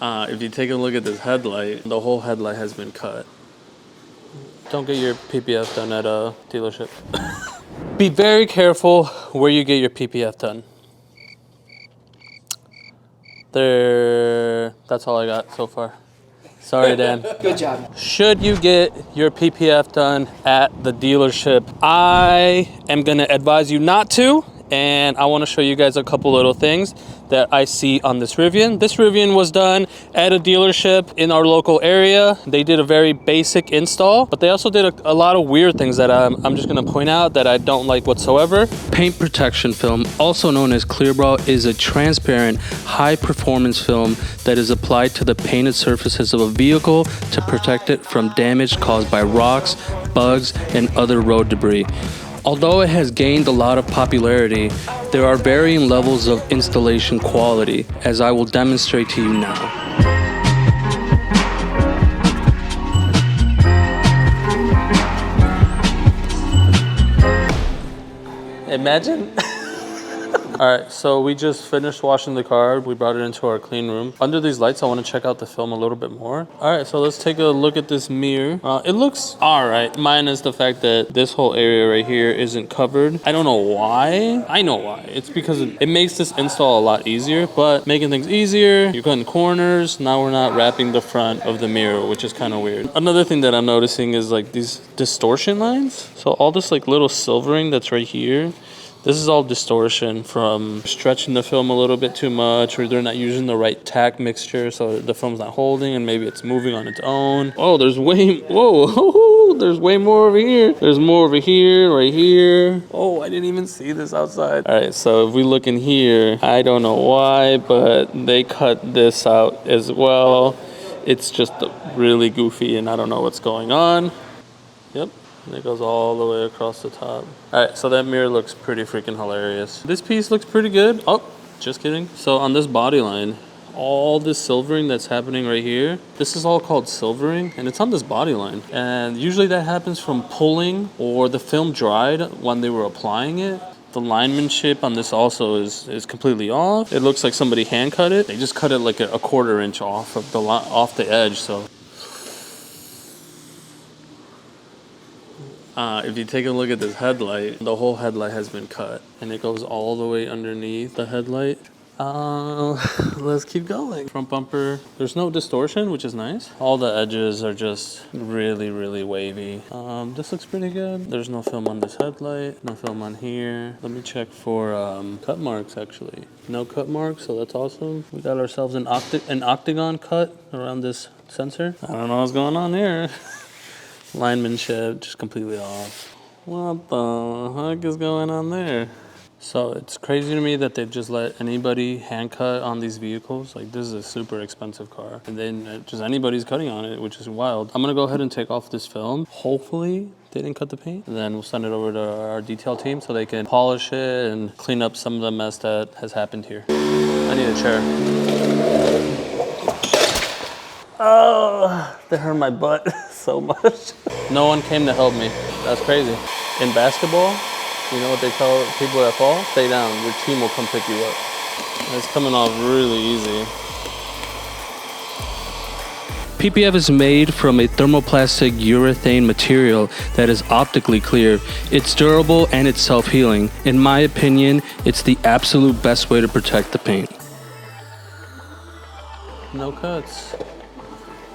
If you take a look at this headlight, the whole headlight has been cut. Don't get your PPF done at a dealership. Be very careful where you get your PPF done. That's all I got so far. Sorry, Dan. Good job. Should you get your PPF done at the dealership? I am gonna advise you not to, and I wanna show you guys a couple little things that I see on this Rivian. This Rivian was done at a dealership in our local area. They did a very basic install, but they also did a lot of weird things that I'm just gonna point out that I don't like whatsoever. Paint protection film, also known as ClearBraw, is a transparent, high-performance film that is applied to the painted surfaces of a vehicle to protect it from damage caused by rocks, bugs, and other road debris. Although it has gained a lot of popularity, there are varying levels of installation quality, as I will demonstrate to you now. Imagine. All right, so we just finished washing the car. We brought it into our clean room. Under these lights, I want to check out the film a little bit more. All right, so let's take a look at this mirror. It looks all right, minus the fact that this whole area right here isn't covered. I don't know why. I know why. It's because it makes this install a lot easier, but making things easier, you're cutting corners. Now we're not wrapping the front of the mirror, which is kind of weird. Another thing that I'm noticing is like these distortion lines. So all this like little silvering that's right here, this is all distortion from stretching the film a little bit too much, or they're not using the right tack mixture, so the film's not holding and maybe it's moving on its own. Oh, there's way, whoa, there's way more over here. There's more over here, right here. Oh, I didn't even see this outside. All right, so if we look in here, I don't know why, but they cut this out as well. It's just really goofy and I don't know what's going on. Yep. And it goes all the way across the top. All right, so that mirror looks pretty freaking hilarious. This piece looks pretty good. Oh, just kidding. So on this body line, all this silvering that's happening right here, this is all called silvering, and it's on this body line. And usually that happens from pulling or the film dried when they were applying it. The linemanship on this also is completely off. It looks like somebody hand cut it. They just cut it like a 1/4 inch off of off the edge, so. If you take a look at this headlight, the whole headlight has been cut and it goes all the way underneath the headlight. Let's keep going. Front bumper, there's no distortion, which is nice. All the edges are just really, really wavy. This looks pretty good. There's no film on this headlight, no film on here. Let me check for cut marks actually. No cut marks, so that's awesome. We got ourselves an octagon cut around this sensor. I don't know what's going on there. Linemanship just completely off. What the heck is going on there? So it's crazy to me that they've just let anybody hand cut on these vehicles. Like, this is a super expensive car, and then just anybody's cutting on it, which is wild. I'm gonna go ahead and take off this film. Hopefully they didn't cut the paint, and then we'll send it over to our detail team so they can polish it and clean up some of the mess that has happened here. I need a chair. Oh, that hurt my butt so much. No one came to help me. That's crazy. In basketball, you know what they tell people that fall? Stay down. Your team will come pick you up. It's coming off really easy. PPF is made from a thermoplastic urethane material that is optically clear. It's durable and it's self-healing. In my opinion, it's the absolute best way to protect the paint. No cuts.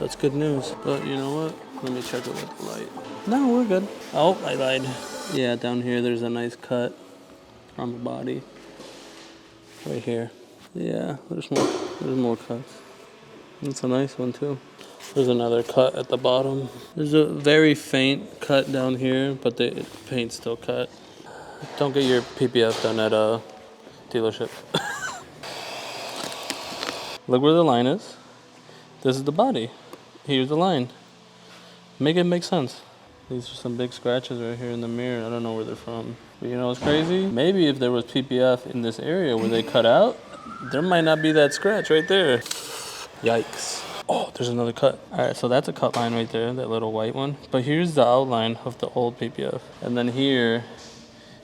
That's good news. But you know what? Let me check it with the light. No, we're good. Oh, I lied. Yeah, down here there's a nice cut on the body. Right here. Yeah, there's more cuts. That's a nice one too. There's another cut at the bottom. There's a very faint cut down here, but the paint's still cut. Don't get your PPF done at a dealership. Look where the line is. This is the body. Here's the line. Make it make sense. These are some big scratches right here in the mirror. I don't know where they're from. But you know what's crazy? Maybe if there was PPF in this area where they cut out, there might not be that scratch right there. Yikes. Oh, there's another cut. All right, so that's a cut line right there, that little white one. But here's the outline of the old PPF. And then here,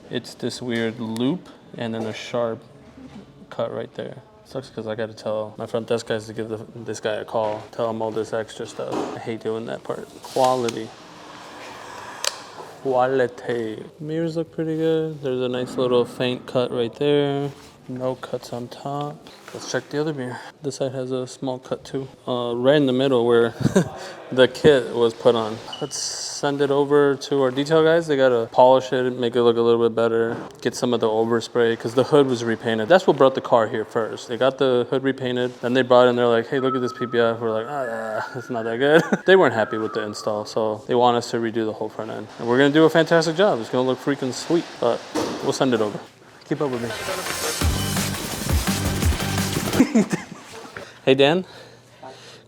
it's this weird loop and then a sharp cut right there. Sucks because I got to tell my front desk guys to give this guy a call. Tell him all this extra stuff. I hate doing that part. Quality. Quality. Mirrors look pretty good. There's a nice little faint cut right there. No cuts on top. Let's check the other mirror. This side has a small cut too. Right in the middle where the kit was put on. Let's send it over to our detail guys. They gotta polish it, make it look a little bit better. Get some of the overspray because the hood was repainted. That's what brought the car here first. They got the hood repainted. Then they brought it and they're like, hey, look at this PPF. We're like, it's not that good. They weren't happy with the install, so they want us to redo the whole front end. And we're gonna do a fantastic job. It's gonna look freaking sweet, but we'll send it over. Keep up with me. Hey Dan,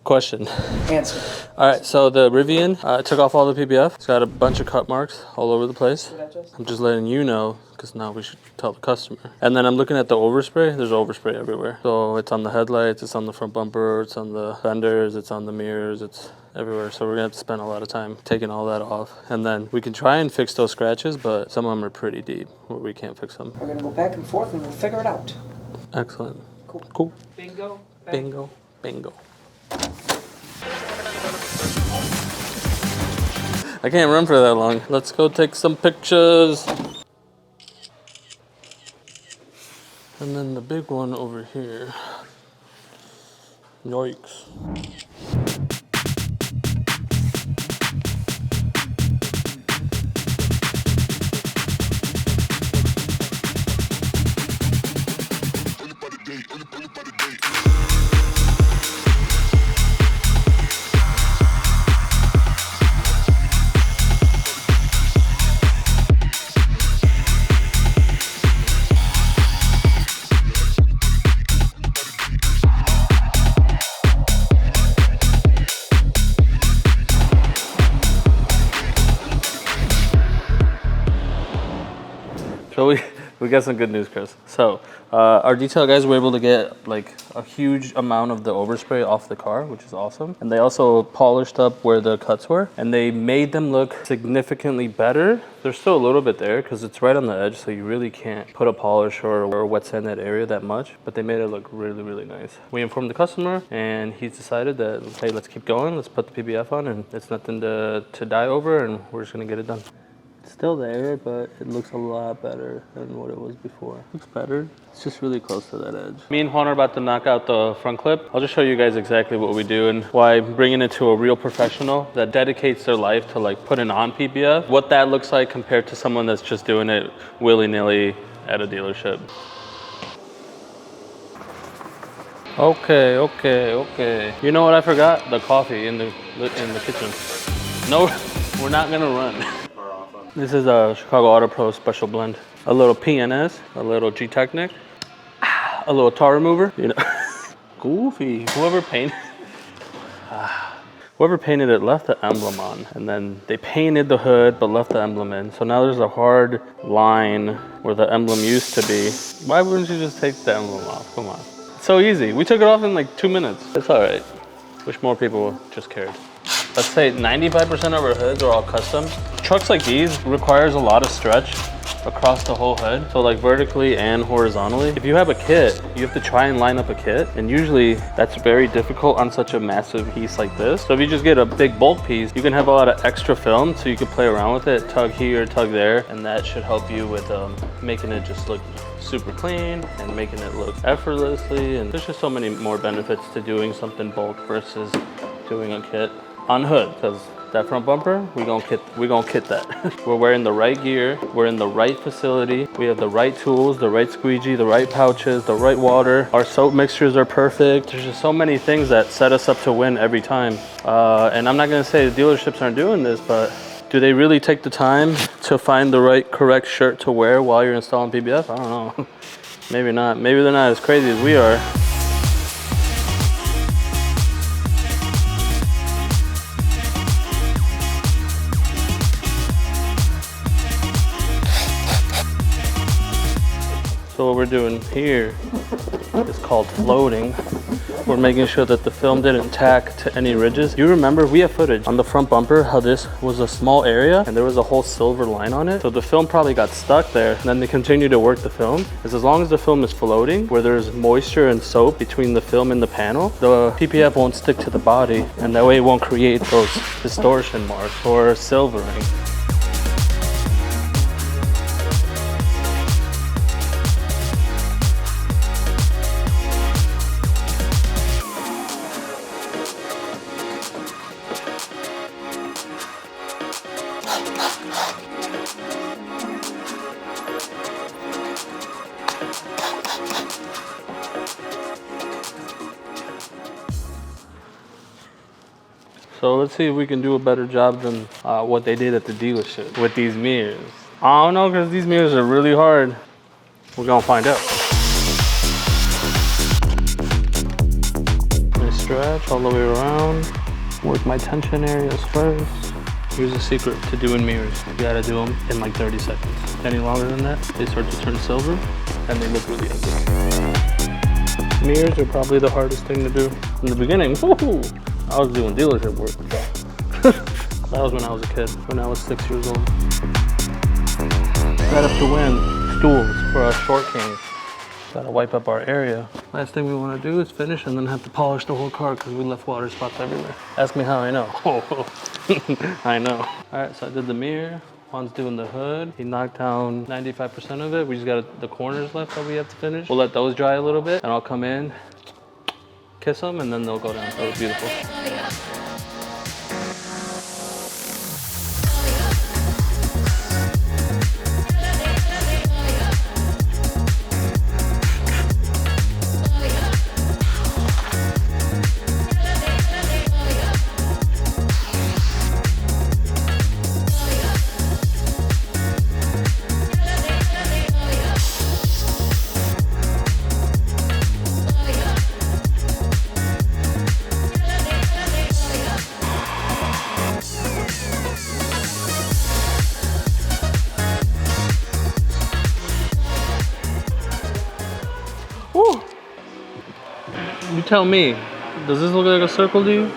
question. Answer. All right, so the Rivian, I took off all the PPF. It's got a bunch of cut marks all over the place. I'm just letting you know, because now we should tell the customer. And then I'm looking at the overspray. There's overspray everywhere. So it's on the headlights, it's on the front bumper, it's on the fenders, it's on the mirrors, it's everywhere. So we're gonna have to spend a lot of time taking all that off. And then we can try and fix those scratches, but some of them are pretty deep where we can't fix them. We're gonna go back and forth and we'll figure it out. Excellent. Cool. Cool. Bingo. Bingo. Bingo. I can't run for that long. Let's go take some pictures. And then the big one over here. Yikes. So we got some good news, Chris. So our detail guys were able to get like a huge amount of the overspray off the car, which is awesome. And they also polished up where the cuts were, and they made them look significantly better. There's still a little bit there because it's right on the edge, so you really can't put a polish or wet sand that area that much, but they made it look really, really nice. We informed the customer and he's decided that, hey, let's keep going. Let's put the PPF on, and it's nothing to die over, and we're just gonna get it done. Still there, but it looks a lot better than what it was before. Looks better. It's just really close to that edge. Me and Juan are about to knock out the front clip. I'll just show you guys exactly what we do and why I'm bringing it to a real professional that dedicates their life to like putting on PPF. What that looks like compared to someone that's just doing it willy-nilly at a dealership. Okay. You know what I forgot? The coffee in the kitchen. No, we're not gonna run. This is a Chicago Auto Pro special blend. A little PNS, a little G-Technic, a little tar remover, you know. Goofy. Whoever painted it left the emblem on, and then they painted the hood but left the emblem in. So now there's a hard line where the emblem used to be. Why wouldn't you just take the emblem off? Come on. It's so easy. We took it off in like 2 minutes. It's all right. Wish more people just cared. Let's say 95% of our hoods are all custom. Trucks like these requires a lot of stretch across the whole hood, so like vertically and horizontally. If you have a kit, you have to try and line up a kit, and usually that's very difficult on such a massive piece like this. So if you just get a big bulk piece, you can have a lot of extra film, so you can play around with it, tug here, tug there, and that should help you with making it just look super clean and making it look effortlessly. And there's just so many more benefits to doing something bulk versus doing a kit on hood, because that front bumper, we gonna kit that. We're wearing the right gear, we're in the right facility, we have the right tools, the right squeegee, the right pouches, the right water. Our soap mixtures are perfect. There's just so many things that set us up to win every time. And I'm not gonna say the dealerships aren't doing this, but do they really take the time to find the right correct shirt to wear while you're installing PPF? I don't know. Maybe not. Maybe they're not as crazy as we are. So what we're doing here is called floating. We're making sure that the film didn't tack to any ridges. You remember we have footage on the front bumper how this was a small area and there was a whole silver line on it. So the film probably got stuck there, and then they continue to work the film. As long as the film is floating, where there's moisture and soap between the film and the panel, the PPF won't stick to the body, and that way it won't create those distortion marks or silvering. So let's see if we can do a better job than what they did at the dealership with these mirrors. I don't know, because these mirrors are really hard. We're gonna find out. I stretch all the way around. Work my tension areas first. Here's the secret to doing mirrors. You gotta do them in like 30 seconds. Any longer than that, they start to turn silver and they look really ugly. Mirrors are probably the hardest thing to do. In the beginning, woohoo! I was doing dealership work. That was when I was a kid, when I was 6 years old. Set up to win stools for our short king. Gotta wipe up our area. Last thing we want to do is finish and then have to polish the whole car because we left water spots everywhere. Ask me how I know. I know. All right, so I did the mirror. Juan's doing the hood. He knocked down 95% of it. We just got the corners left that we have to finish. We'll let those dry a little bit and I'll come in, kiss them, and then they'll go down. That was beautiful. Woo. You tell me, does this look like a circle to you?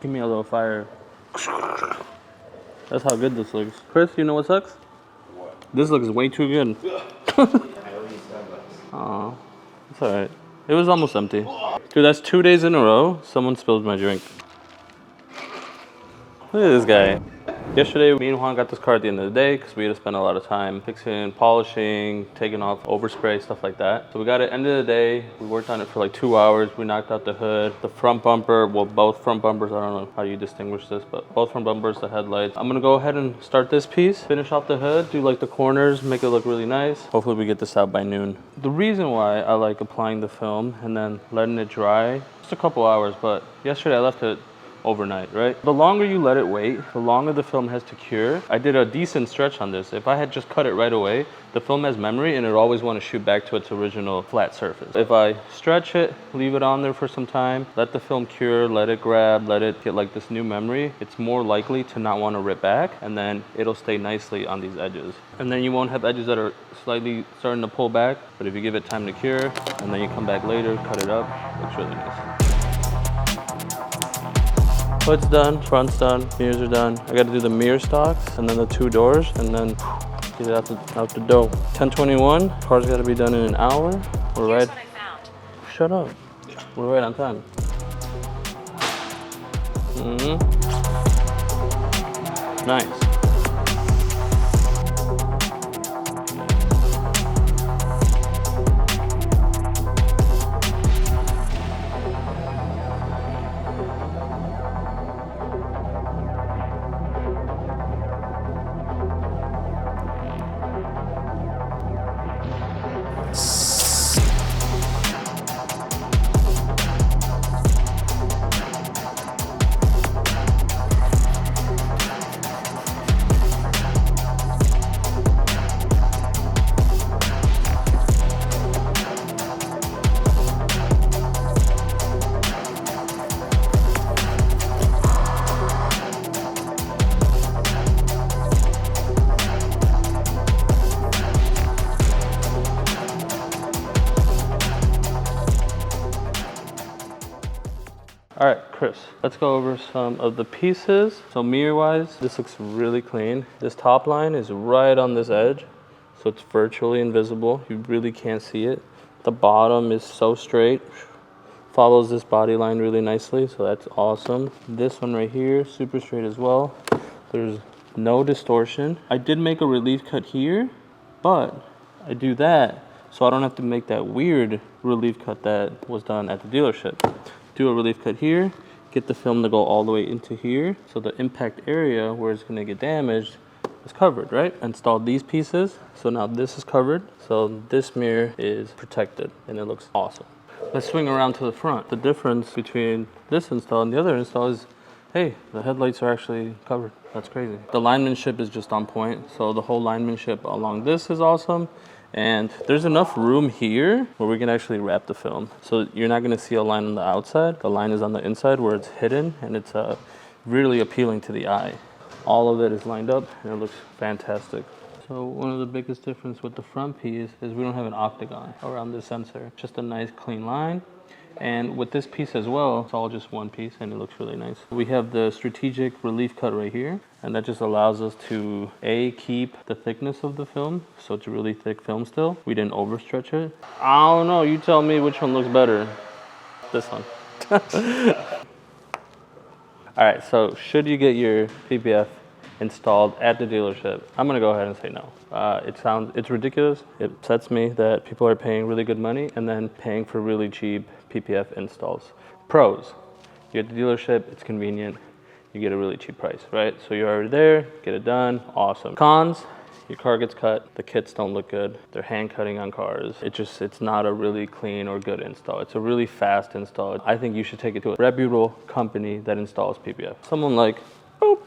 Give me a little fire. That's how good this looks. Chris, you know what sucks? What? This looks way too good. Aw, it's alright. It was almost empty. Dude, that's 2 days in a row someone spilled my drink. Look at this guy. Yesterday, me and Juan got this car at the end of the day because we had to spend a lot of time fixing, polishing, taking off overspray, stuff like that. So we got it end of the day. We worked on it for like 2 hours. We knocked out the hood, the front bumper, well, both front bumpers. I don't know how you distinguish this, but both front bumpers, the headlights. I'm gonna go ahead and start this piece, finish off the hood, do like the corners, make it look really nice. Hopefully we get this out by noon. The reason why I like applying the film and then letting it dry, just a couple hours, but yesterday I left it overnight, right? The longer you let it wait, the longer the film has to cure. I did a decent stretch on this. If I had just cut it right away, the film has memory and it'll always want to shoot back to its original flat surface. If I stretch it, leave it on there for some time, let the film cure, let it grab, let it get like this new memory, it's more likely to not want to rip back, and then it'll stay nicely on these edges. And then you won't have edges that are slightly starting to pull back, but if you give it time to cure, and then you come back later, cut it up, looks really nice. Hood's done, front's done, mirrors are done. I gotta do the mirror stocks and then the 2 doors and then get it out the door. 10:21, car's gotta be done in an hour. We're right. What I found. Shut up. We're right on time. Nice. All right, Chris, let's go over some of the pieces. So mirror-wise, this looks really clean. This top line is right on this edge, so it's virtually invisible. You really can't see it. The bottom is so straight, follows this body line really nicely, so that's awesome. This one right here, super straight as well. There's no distortion. I did make a relief cut here, but I do that so I don't have to make that weird relief cut that was done at the dealership. Do a relief cut here, get the film to go all the way into here, so the impact area where it's gonna get damaged is covered, right? Installed these pieces, so now this is covered, so this mirror is protected, and it looks awesome. Let's swing around to the front. The difference between this install and the other install is, hey, the headlights are actually covered. That's crazy. The linemanship is just on point, so the whole linemanship along this is awesome. And there's enough room here where we can actually wrap the film. So you're not gonna see a line on the outside. The line is on the inside where it's hidden, and it's really appealing to the eye. All of it is lined up and it looks fantastic. So one of the biggest difference with the front piece is we don't have an octagon around this sensor. Just a nice clean line. And with this piece as well, it's all just one piece and it looks really nice. We have the strategic relief cut right here, and that just allows us to keep the thickness of the film, so it's a really thick film still. We didn't overstretch it. I don't know, you tell me which one looks better. This one. All right, so should you get your PPF installed at the dealership? I'm gonna go ahead and say no. It's ridiculous. It upsets me that people are paying really good money and then paying for really cheap PPF installs. Pros, you're at the dealership, it's convenient, you get a really cheap price, right? So you're already there, get it done, awesome. Cons, your car gets cut, the kits don't look good, they're hand cutting on cars. It's not a really clean or good install. It's a really fast install. I think you should take it to a reputable company that installs PPF. Someone like, boop,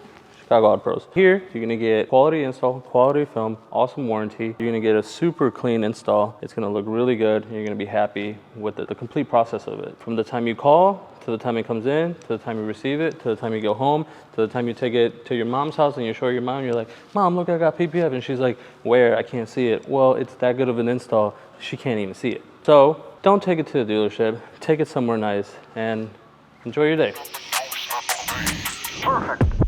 Chicago Auto Pros. Here, you're gonna get quality install, quality film, awesome warranty. You're gonna get a super clean install. It's gonna look really good. And you're gonna be happy with the complete process of it. From the time you call, to the time it comes in, to the time you receive it, to the time you go home, to the time you take it to your mom's house and you show your mom, you're like, Mom, look, I got PPF. And she's like, where? I can't see it. Well, it's that good of an install, she can't even see it. So don't take it to the dealership, take it somewhere nice and enjoy your day. Perfect.